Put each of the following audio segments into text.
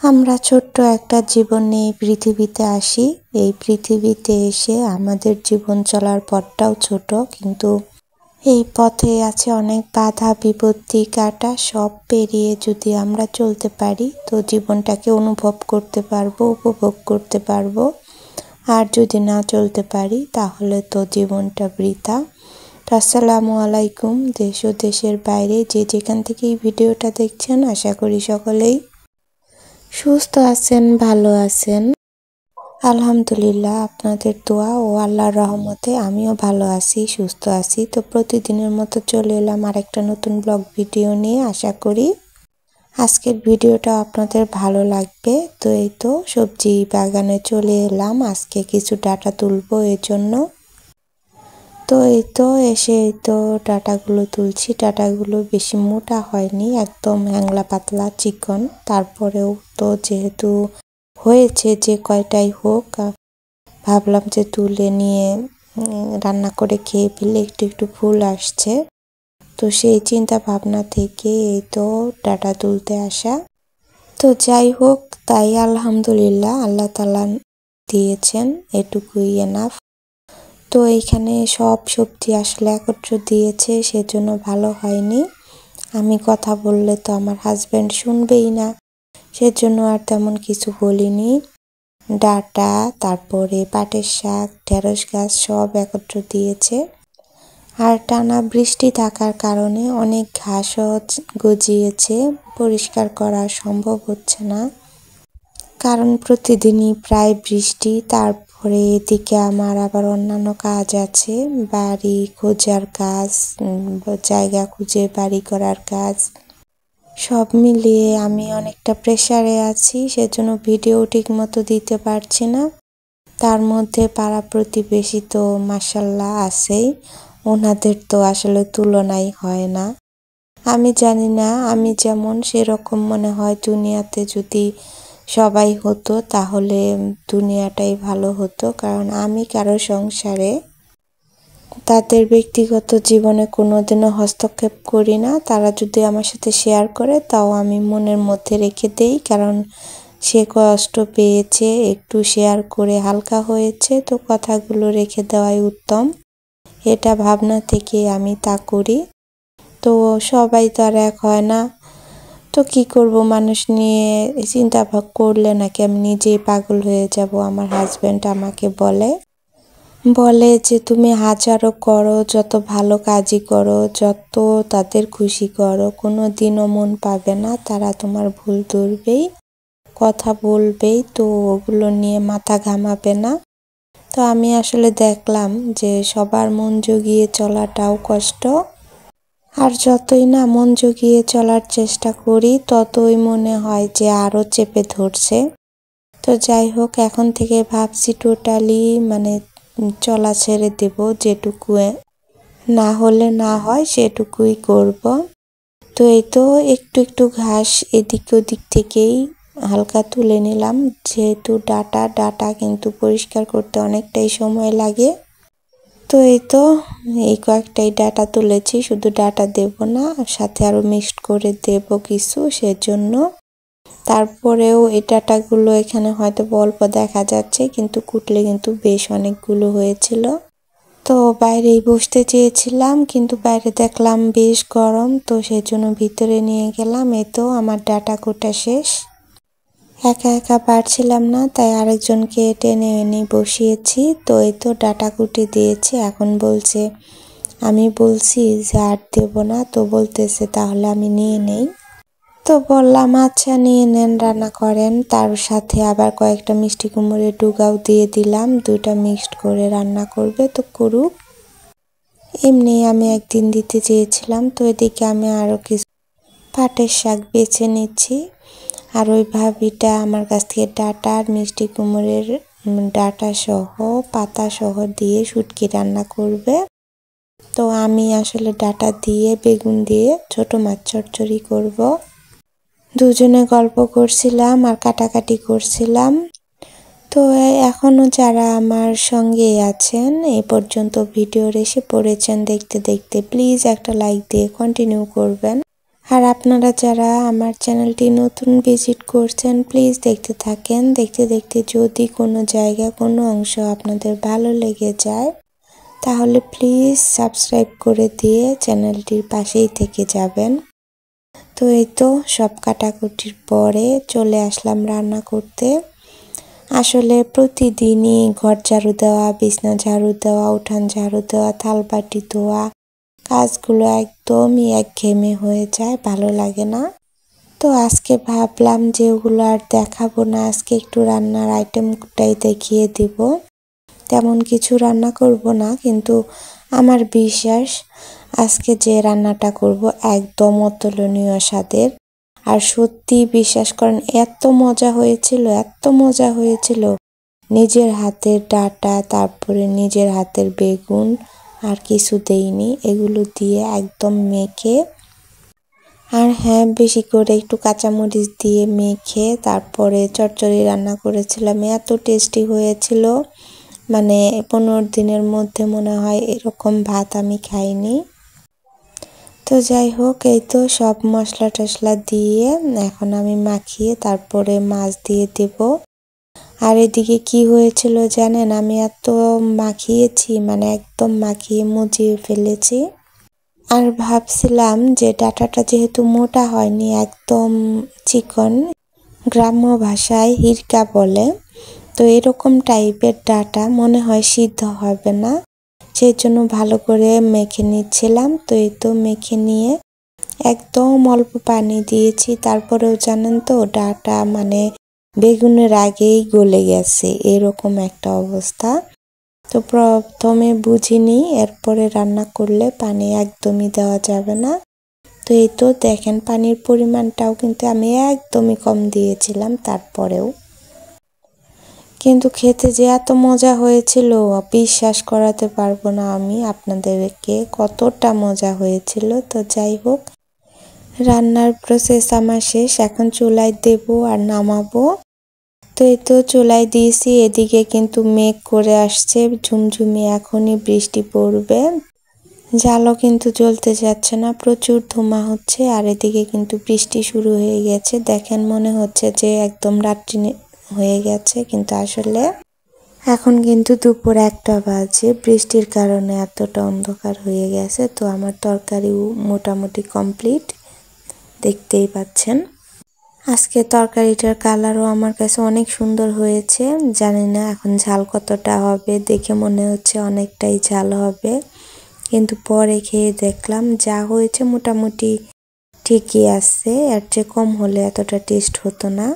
আমরা ছোট্ট একটা জীবন নিয়ে পৃথিবীতে আসি। এই পৃথিবীতে এসে আমাদের জীবন চলার পথটাও ছোট, কিন্তু এই পথে আছে অনেক বাধা বিপত্তি কাটা। সব পেরিয়ে যদি আমরা চলতে পারি তো জীবনটাকে অনুভব করতে পারবো, উপভোগ করতে পারবো। আর যদি না চলতে পারি তাহলে তো জীবনটা বৃথা। তো আসসালামু আলাইকুম, দেশ ও দেশের বাইরে যে যেখান থেকে এই ভিডিওটা দেখছেন, আশা করি সকলেই সুস্থ আছেন, ভালো আছেন। আলহামদুলিল্লাহ, আপনাদের দোয়া ও আল্লাহর রহমতে আমিও ভালো আছি, সুস্থ আছি। তো প্রতিদিনের মতো চলে এলাম আরেকটা নতুন ব্লগ ভিডিও নিয়ে। আশা করি আজকের ভিডিওটা আপনাদের ভালো লাগবে। তো এই তো সবজি বাগানে চলে এলাম, আজকে কিছু ডাটা তুলবো এর জন্য। তো এই তো এসে এই তো ডাটাগুলো তুলছি। ডাটাগুলো বেশি মোটা হয়নি, একদম হ্যাংলা পাতলা চিকন। তারপরেও তো যেহেতু হয়েছে, যে কয়টাই হোক, ভাবলাম যে তুলে নিয়ে রান্না করে খেয়ে ফেলে একটু একটু ফুল আসছে। তো সেই চিন্তা ভাবনা থেকে এই তো ডাটা তুলতে আসা। তো যাই হোক, তাই আলহামদুলিল্লাহ, আল্লাহ তাআলা দিয়েছেন, এটুকুই এনাফ। তো এইখানে সব সবজি আসলে একত্র দিয়েছে, সেজন্য ভালো হয়নি। আমি কথা বললে তো আমার হাজব্যান্ড শুনবেই না, সেজন্য আর তেমন কিছু বলিনি। ডাটা, তারপরে পাটের শাক, ঢেঁড়স গাছ সব একত্র দিয়েছে। আর টানা বৃষ্টি থাকার কারণে অনেক ঘাসও গজিয়েছে, পরিষ্কার করা সম্ভব হচ্ছে না, কারণ প্রতিদিনই প্রায় বৃষ্টি। তারপরে এদিকে আমার আবার অন্যান্য কাজ আছে, বাড়ি খোঁজার কাজ, জায়গা খুঁজে বাড়ি করার কাজ, সব মিলিয়ে আমি অনেকটা প্রেসারে আছি, সেজন্য ভিডিও ঠিক মতো দিতে পারছি না। তার মধ্যে পাড়া প্রতিবেশী তো মাশাল্লাহ আছেই, ওনাদের তো আসলে তুলনাই হয় না। আমি জানি না, আমি যেমন সেরকম মনে হয় দুনিয়াতে যদি সবাই হতো তাহলে দুনিয়াটাই ভালো হতো। কারণ আমি কারো সংসারে, তাদের ব্যক্তিগত জীবনে কোনোদিনও হস্তক্ষেপ করি না। তারা যদি আমার সাথে শেয়ার করে তাও আমি মনের মধ্যে রেখে দেই, কারণ সে কষ্ট পেয়েছে, একটু শেয়ার করে হালকা হয়েছে, তো কথাগুলো রেখে দেওয়াই উত্তম। এটা ভাবনা থেকে আমি তা করি। তো সবাই তো আর এক হয় না। তো কি করব, মানুষ নিয়ে চিন্তা ভাব করলে নাকি আমি নিজেই পাগল হয়ে যাব। আমার হাজব্যান্ড আমাকে বলে যে তুমি হাজারও করো, যত ভালো কাজই করো, যত তাদের খুশি করো, কোনো দিনও মন পাবে না, তারা তোমার ভুল ধরবেই, কথা বলবেই, তো ওগুলো নিয়ে মাথা ঘামাবে না। তো আমি আসলে দেখলাম যে সবার মন জুগিয়ে চলাটাও কষ্ট, আর যতই না মন জুগিয়ে চলার চেষ্টা করি ততই মনে হয় যে আরও চেপে ধরছে। তো যাই হোক, এখন থেকে ভাবছি টোটালি চলা ছেড়ে দেব, যেটুকু না হলে না হয় সেটুকুই করব। তো এই তো একটু একটু ঘাস এদিক ওদিক থেকেই হালকা তুলে নিলাম, যেহেতু ডাটা কিন্তু পরিষ্কার করতে অনেকটাই সময় লাগে। তো এই তো এই কয়েকটাই ডাটা তুলেছি, শুধু ডাটা দেব না, সাথে আরো মিক্সড করে দেব কিছু, সেজন্য। তারপরেও এই ডাটাগুলো এখানে হয়তো অল্প দেখা যাচ্ছে, কিন্তু কুটলে কিন্তু বেশ অনেকগুলো হয়েছিল। তো বাইরেই বসতে চেয়েছিলাম, কিন্তু বাইরে দেখলাম বেশ গরম, তো সেজন্য ভিতরে নিয়ে গেলাম। এই তো আমার ডাটা কোটা শেষ। একা একা পারছিলাম না, তাই আরেকজনকে টেনে এনে বসিয়েছি। তো এই তো ডাটা কুটে দিয়েছে, এখন বলছে, আমি বলছি যে আর দেবো না, তো বলতেছে তাহলে আমি নিয়ে নেই। তো বললাম আচ্ছা নিয়ে নেন, রান্না করেন। তার সাথে আবার কয়েকটা মিষ্টি কুমড়োর ডুগাও দিয়ে দিলাম, দুইটা মিক্সড করে রান্না করবে, তো করুক। এমনি আমি একদিন দিতে চেয়েছিলাম। তো এদিকে আমি আরও কিছু পাটের শাক বেছে নিচ্ছি। আর ওই ভাবিটা আমার কাছ থেকে ডাটা আর মিষ্টি কুমড়োর ডাটা সহ পাতা সহ দিয়ে শুটকি রান্না করবে। তো আমি আসলে ডাটা দিয়ে বেগুন দিয়ে ছোট মাছ চচ্চড়ি করব। দুজনে গল্প করছিলাম আর কাটাকাটি করছিলাম। তো এখনো যারা আমার সঙ্গে আছেন, এই পর্যন্ত ভিডিওর এসে পড়েছেন দেখতে দেখতে, প্লিজ একটা লাইক দিয়ে কন্টিনিউ করবেন। আর আপনারা যারা আমার চ্যানেলটি নতুন ভিজিট করছেন প্লিজ দেখতে থাকেন। দেখতে দেখতে যদি কোনো জায়গা কোনো অংশ আপনাদের ভালো লেগে যায় তাহলে প্লিজ সাবস্ক্রাইব করে দিয়ে চ্যানেলটির পাশেই থেকে যাবেন। তো এই তো সব কাটাকুটির পরে চলে আসলাম রান্না করতে। আসলে প্রতিদিনই ঘর ঝাড়ু দেওয়া, বিছনা ঝাড়ু দেওয়া, উঠান ঝাড়ু দেওয়া, থালবাটি ধোয়া কাজগুলো একদমই একঘেয়েমি হয়ে যায়, ভালো লাগে না। তো আজকে ভাবলাম যে ওগুলো আর দেখাবো না, আজকে একটু রান্নার আইটেমটাই দেখিয়ে দিব। তেমন কিছু রান্না করব না, কিন্তু আমার বিশ্বাস আজকে যে রান্নাটা করব একদম অতুলনীয় স্বাদের। আর সত্যি বিশ্বাস করেন এত মজা হয়েছিল, এত মজা হয়েছিল। নিজের হাতের ডাঁটা, তারপরে নিজের হাতের বেগুন, আর কিছু দেইনি, এগুলো দিয়ে একদম মেখে, আর হ্যাঁ বেশি করে একটু কাঁচামরিচ দিয়ে মেখে তারপরে চচ্চড়ি রান্না করেছিলাম। এত টেস্টি হয়েছিল, মানে 15 দিনের মধ্যে মনে হয় এরকম ভাত আমি খাইনি। তো যাই হোক, এই তো সব মশলা টশলা দিয়ে এখন আমি মাখিয়ে তারপরে মাছ দিয়ে দেব। আর এদিকে কি হয়েছিল জানেন, আমি এত মাখিয়েছি, মানে একদম মাখিয়ে মুজিয়ে ফেলেছি। আর ভাবছিলাম যে ডাঁটাটা যেহেতু মোটা হয়নি, একদম চিকন, গ্রাম্য ভাষায় হিরকা বলে, তো এরকম টাইপের ডাঁটা মনে হয় সিদ্ধ হবে না, সেই জন্য ভালো করে মেখে নিচ্ছিলাম। তো এই তো মেখে নিয়ে একদম অল্প পানি দিয়েছি, তারপরেও জানেন তো ডাঁটা মানে বেগুনের আগেই গলে গেছে, এরকম একটা অবস্থা। তো প্রথমে বুঝিনি, এরপরে রান্না করলে পানি একদমই দেওয়া যাবে না। তো এই তো দেখেন পানির পরিমাণটাও কিন্তু আমি একদমই কম দিয়েছিলাম, তারপরেও কিন্তু খেতে যে এত মজা হয়েছিল বিশ্বাস করাতে পারবো না আমি আপনাদেরকে, কতটা মজা হয়েছিল। তো যাই হোক, রান্নার প্রসেস আমার শেষ, এখন চুলায় দেব আর নামাবো। তো এই তো চুলায় দিয়েছি, এদিকে কিন্তু মেঘ করে আসছে ঝুমঝুমি, এখনই বৃষ্টি পড়বে। জালও কিন্তু জ্বলতে যাচ্ছে না, প্রচুর ধোঁয়া হচ্ছে। আর এদিকে কিন্তু বৃষ্টি শুরু হয়ে গেছে, দেখেন মনে হচ্ছে যে একদম রাত্রি হয়ে গেছে, কিন্তু আসলে এখন কিন্তু দুপুর 1টা বাজে। বৃষ্টির কারণে এতটা অন্ধকার হয়ে গেছে। তো আমার তরকারিও মোটামুটি কমপ্লিট, দেখতেই পাচ্ছেন। আজকে তরকারিটার কালারও আমার কাছে অনেক সুন্দর হয়েছে। জানি না এখন ঝাল কতটা হবে, দেখে মনে হচ্ছে অনেকটাই ঝাল হবে, কিন্তু পরে খেয়ে দেখলাম যা হয়েছে মোটামুটি ঠিকই আছে, এর চেয়ে কম হলে এতটা টেস্ট হতো না।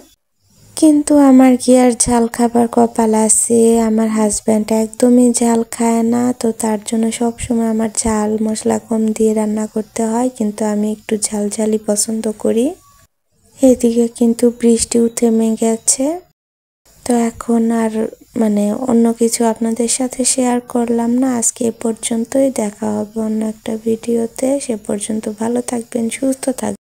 কিন্তু আমার কি আর ঝাল খাবার কপাল আছে, আমার হাজব্যান্ড একদমই ঝাল খায় না, তো তার জন্য সবসময় আমার ঝাল মশলা কম দিয়ে রান্না করতে হয়, কিন্তু আমি একটু ঝালঝালি পছন্দ করি। এদিকে কিন্তু বৃষ্টিও থেমে গেছে। তো এখন আর মানে অন্য কিছু আপনাদের সাথে শেয়ার করলাম না, আজকে এ পর্যন্তই। দেখা হবে অন্য একটা ভিডিওতে, সে পর্যন্ত ভালো থাকবেন, সুস্থ থাকবেন।